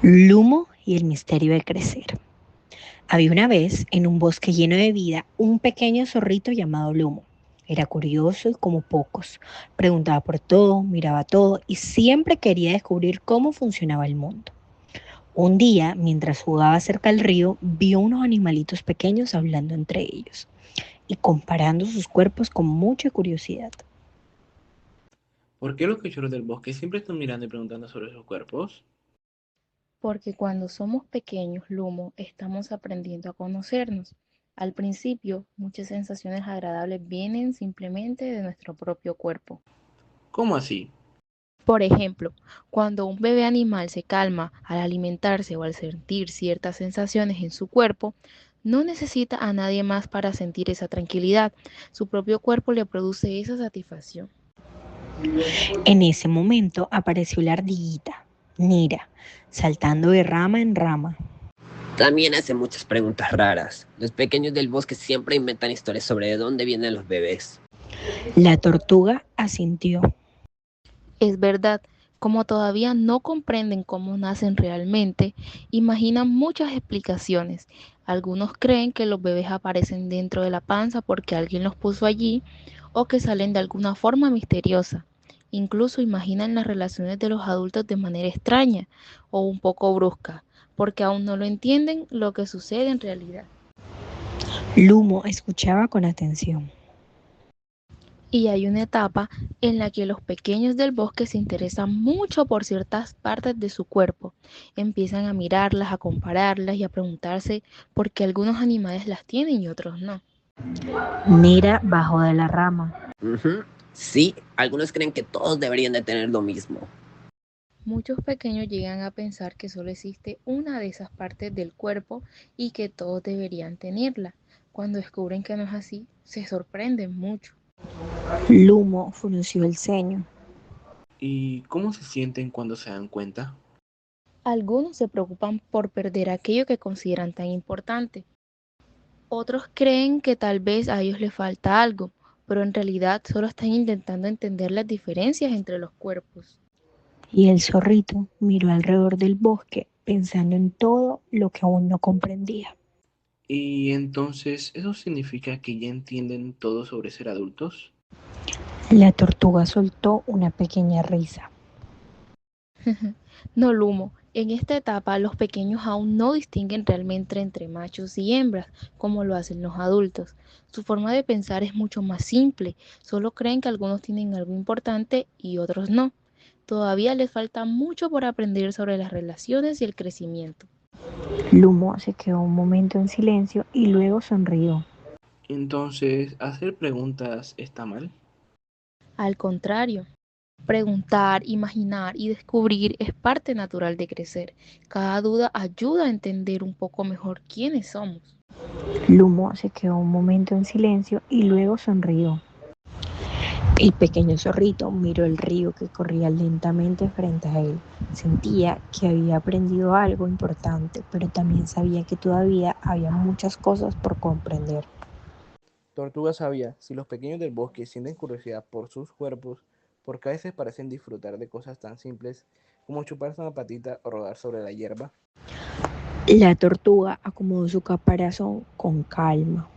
Lumo y el misterio de crecer. Había una vez, en un bosque lleno de vida, un pequeño zorrito llamado Lumo. Era curioso y como pocos. Preguntaba por todo, miraba todo y siempre quería descubrir cómo funcionaba el mundo. Un día, mientras jugaba cerca del río, vio unos animalitos pequeños hablando entre ellos y comparando sus cuerpos con mucha curiosidad. ¿Por qué los cachorros del bosque siempre están mirando y preguntando sobre sus cuerpos? Porque cuando somos pequeños, Lumo, estamos aprendiendo a conocernos. Al principio, muchas sensaciones agradables vienen simplemente de nuestro propio cuerpo. ¿Cómo así? Por ejemplo, cuando un bebé animal se calma al alimentarse o al sentir ciertas sensaciones en su cuerpo, no necesita a nadie más para sentir esa tranquilidad. Su propio cuerpo le produce esa satisfacción. En ese momento apareció la ardillita, Nira, saltando de rama en rama. También hace muchas preguntas raras. Los pequeños del bosque siempre inventan historias sobre de dónde vienen los bebés. La tortuga asintió. Es verdad, como todavía no comprenden cómo nacen realmente, imaginan muchas explicaciones. Algunos creen que los bebés aparecen dentro de la panza porque alguien los puso allí o que salen de alguna forma misteriosa. Incluso imaginan las relaciones de los adultos de manera extraña o un poco brusca, porque aún no lo entienden lo que sucede en realidad. Lumo escuchaba con atención. Y hay una etapa en la que los pequeños del bosque se interesan mucho por ciertas partes de su cuerpo. Empiezan a mirarlas, a compararlas y a preguntarse por qué algunos animales las tienen y otros no. Nira bajó de la rama. Ujú. Sí, algunos creen que todos deberían de tener lo mismo. Muchos pequeños llegan a pensar que solo existe una de esas partes del cuerpo y que todos deberían tenerla. Cuando descubren que no es así, se sorprenden mucho. Lumo frunció el ceño. ¿Y cómo se sienten cuando se dan cuenta? Algunos se preocupan por perder aquello que consideran tan importante. Otros creen que tal vez a ellos les falta algo, pero en realidad solo están intentando entender las diferencias entre los cuerpos. Y el zorrito miró alrededor del bosque, pensando en todo lo que aún no comprendía. ¿Y entonces eso significa que ya entienden todo sobre ser adultos? La tortuga soltó una pequeña risa. No, Lumo, en esta etapa los pequeños aún no distinguen realmente entre machos y hembras, como lo hacen los adultos. Su forma de pensar es mucho más simple, solo creen que algunos tienen algo importante y otros no. Todavía les falta mucho por aprender sobre las relaciones y el crecimiento. Lumo se quedó un momento en silencio y luego sonrió. Entonces, ¿hacer preguntas está mal? Al contrario, preguntar, imaginar y descubrir es parte natural de crecer. Cada duda ayuda a entender un poco mejor quiénes somos. Lumo se quedó un momento en silencio y luego sonrió. El pequeño zorrito miró el río que corría lentamente frente a él. Sentía que había aprendido algo importante, pero también sabía que todavía había muchas cosas por comprender. Tortuga sabía, si los pequeños del bosque sienten curiosidad por sus cuerpos, porque a veces parecen disfrutar de cosas tan simples como chuparse una patita o rodar sobre la hierba. La tortuga acomodó su caparazón con calma.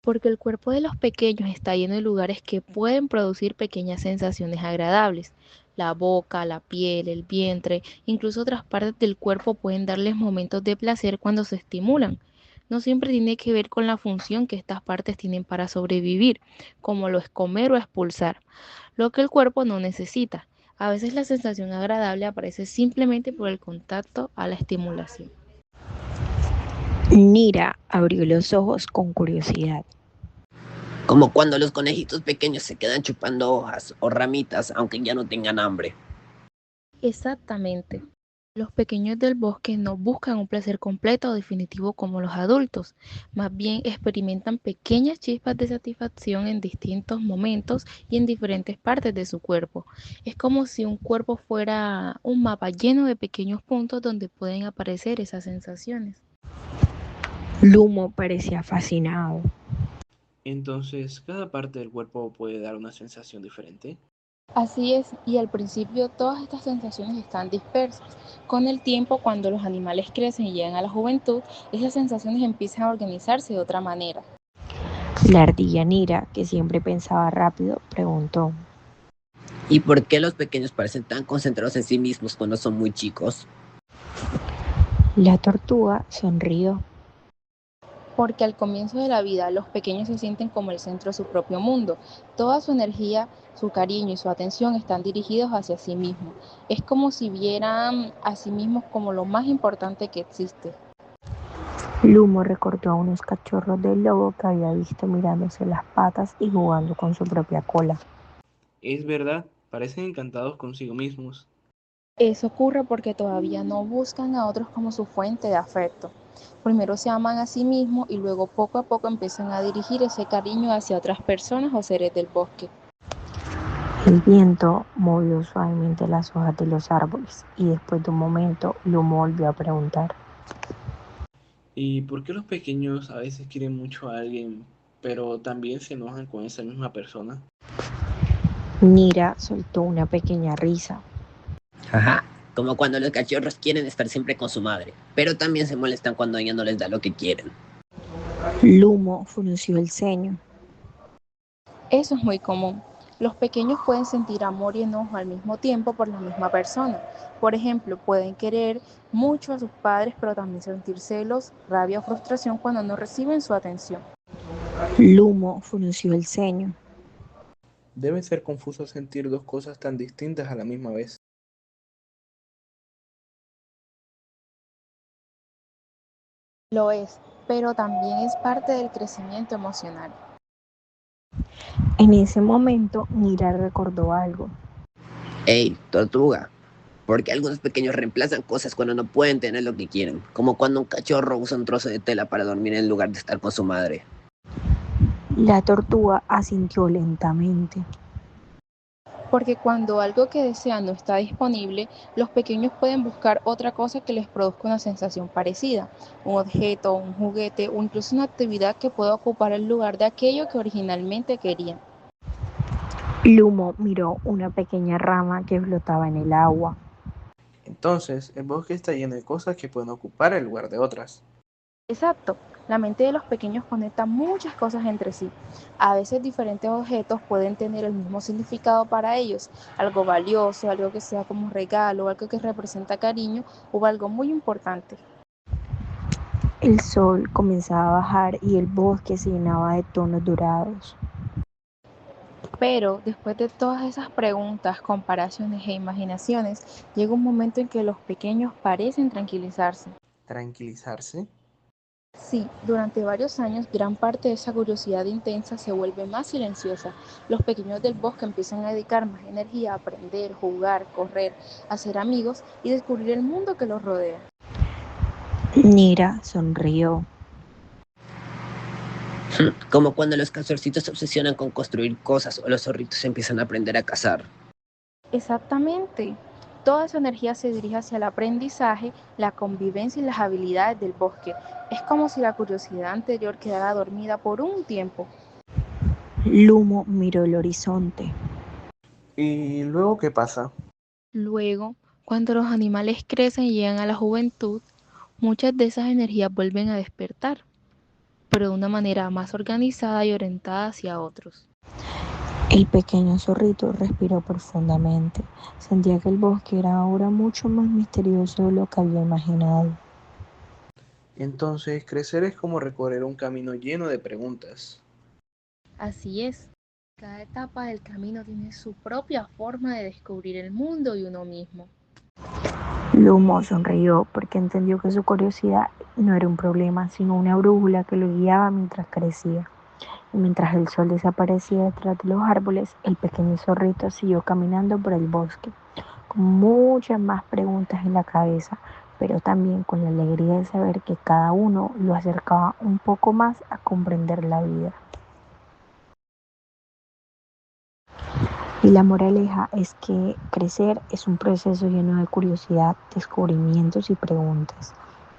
Porque el cuerpo de los pequeños está lleno de lugares que pueden producir pequeñas sensaciones agradables. La boca, la piel, el vientre, incluso otras partes del cuerpo pueden darles momentos de placer cuando se estimulan. No siempre tiene que ver con la función que estas partes tienen para sobrevivir, como lo es comer o expulsar, lo que el cuerpo no necesita. A veces la sensación agradable aparece simplemente por el contacto a la estimulación. Nira abrió los ojos con curiosidad. Como cuando los conejitos pequeños se quedan chupando hojas o ramitas aunque ya no tengan hambre. Exactamente. Los pequeños del bosque no buscan un placer completo o definitivo como los adultos, más bien experimentan pequeñas chispas de satisfacción en distintos momentos y en diferentes partes de su cuerpo. Es como si un cuerpo fuera un mapa lleno de pequeños puntos donde pueden aparecer esas sensaciones. Lumo parecía fascinado. Entonces, cada parte del cuerpo puede dar una sensación diferente. Así es, y al principio todas estas sensaciones están dispersas. Con el tiempo, cuando los animales crecen y llegan a la juventud, esas sensaciones empiezan a organizarse de otra manera. La ardilla Nira, que siempre pensaba rápido, preguntó. ¿Y por qué los pequeños parecen tan concentrados en sí mismos cuando son muy chicos? La tortuga sonrió. Porque al comienzo de la vida los pequeños se sienten como el centro de su propio mundo. Toda su energía, su cariño y su atención están dirigidos hacia sí mismos. Es como si vieran a sí mismos como lo más importante que existe. Lumo recordó a unos cachorros de lobo que había visto mirándose las patas y jugando con su propia cola. Es verdad, parecen encantados consigo mismos. Eso ocurre porque todavía no buscan a otros como su fuente de afecto. Primero se aman a sí mismos y luego poco a poco empiezan a dirigir ese cariño hacia otras personas o seres del bosque. El viento movió suavemente las hojas de los árboles y después de un momento Lumo volvió a preguntar. ¿Y por qué los pequeños a veces quieren mucho a alguien, pero también se enojan con esa misma persona? Nira soltó una pequeña risa. Ajá. Como cuando los cachorros quieren estar siempre con su madre, pero también se molestan cuando ella no les da lo que quieren. Lumo frunció el ceño. Eso es muy común. Los pequeños pueden sentir amor y enojo al mismo tiempo por la misma persona. Por ejemplo, pueden querer mucho a sus padres, pero también sentir celos, rabia o frustración cuando no reciben su atención. Lumo frunció el ceño. Debe ser confuso sentir dos cosas tan distintas a la misma vez. Lo es, pero también es parte del crecimiento emocional. En ese momento, Nira recordó algo. Hey, tortuga. Porque algunos pequeños reemplazan cosas cuando no pueden tener lo que quieren, como cuando un cachorro usa un trozo de tela para dormir en lugar de estar con su madre. La tortuga asintió lentamente. Porque cuando algo que desean no está disponible, los pequeños pueden buscar otra cosa que les produzca una sensación parecida, un objeto, un juguete o incluso una actividad que pueda ocupar el lugar de aquello que originalmente querían. Lumo miró una pequeña rama que flotaba en el agua. Entonces, el bosque está lleno de cosas que pueden ocupar el lugar de otras. Exacto, la mente de los pequeños conecta muchas cosas entre sí. A veces diferentes objetos pueden tener el mismo significado para ellos, algo valioso, algo que sea como regalo, algo que representa cariño o algo muy importante. El sol comenzaba a bajar y el bosque se llenaba de tonos dorados. Pero después de todas esas preguntas, comparaciones e imaginaciones, llega un momento en que los pequeños parecen tranquilizarse. ¿Tranquilizarse? Sí, durante varios años gran parte de esa curiosidad intensa se vuelve más silenciosa. Los pequeños del bosque empiezan a dedicar más energía a aprender, jugar, correr, hacer amigos y descubrir el mundo que los rodea. Nira sonrió. Como cuando los castorcitos se obsesionan con construir cosas o los zorritos empiezan a aprender a cazar. Exactamente. Toda esa energía se dirige hacia el aprendizaje, la convivencia y las habilidades del bosque. Es como si la curiosidad anterior quedara dormida por un tiempo. Lumo miró el horizonte. ¿Y luego qué pasa? Luego, cuando los animales crecen y llegan a la juventud, muchas de esas energías vuelven a despertar, pero de una manera más organizada y orientada hacia otros. El pequeño zorrito respiró profundamente. Sentía que el bosque era ahora mucho más misterioso de lo que había imaginado. Entonces, crecer es como recorrer un camino lleno de preguntas. Así es, cada etapa del camino tiene su propia forma de descubrir el mundo y uno mismo. Lumo sonrió porque entendió que su curiosidad no era un problema, sino una brújula que lo guiaba mientras crecía. Y mientras el sol desaparecía detrás de los árboles, el pequeño zorrito siguió caminando por el bosque, con muchas más preguntas en la cabeza, pero también con la alegría de saber que cada uno lo acercaba un poco más a comprender la vida. Y la moraleja es que crecer es un proceso lleno de curiosidad, descubrimientos y preguntas.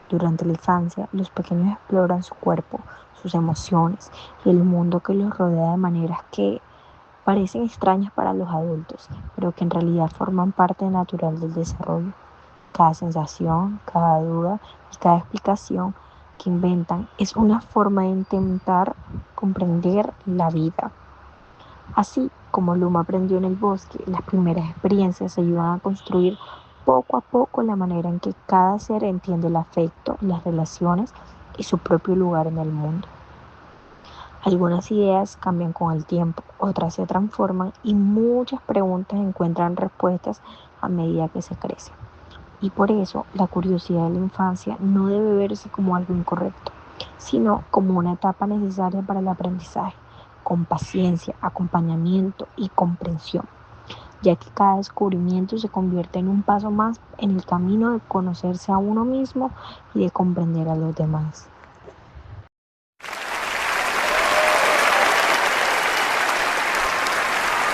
Durante la infancia, los pequeños exploran su cuerpo, sus emociones y el mundo que los rodea de maneras que Parecen extrañas para los adultos, pero que en realidad forman parte natural del desarrollo. Cada sensación, cada duda y cada explicación que inventan es una forma de intentar comprender la vida. Así como Luma aprendió en el bosque, las primeras experiencias ayudan a construir poco a poco la manera en que cada ser entiende el afecto, las relaciones y su propio lugar en el mundo. Algunas ideas cambian con el tiempo, otras se transforman y muchas preguntas encuentran respuestas a medida que se crece. Y por eso la curiosidad de la infancia no debe verse como algo incorrecto, sino como una etapa necesaria para el aprendizaje, con paciencia, acompañamiento y comprensión, ya que cada descubrimiento se convierte en un paso más en el camino de conocerse a uno mismo y de comprender a los demás.